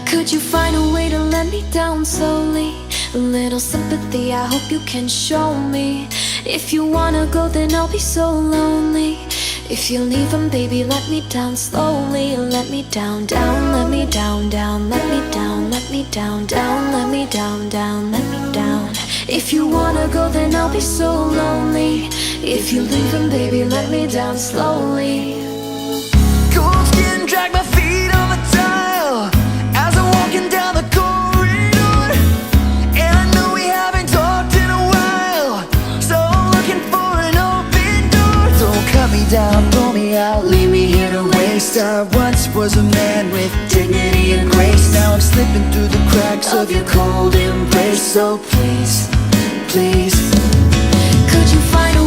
Could you find a way to let me down slowly? A little sympathy, I hope you can show me. If you wanna go, then I'll be so lonely. If you're leaving, baby, let me down slowly. Let me down, down, let me down, down, let me down, let me down, down, let me down, down, let me down. If you wanna go, then I'll be so lonely. If you're leaving, baby, let me down slowly. Cold skin, drag my feet on the tile as I'm walking down the corridor. And I know we haven't talked in a while, so I'm looking for an open door. Don't cut me down, pull me out, leave me here to waste. I once was a man with dignity and grace. Now I'm slipping through the cracks of your cold embrace. So please, please, could you find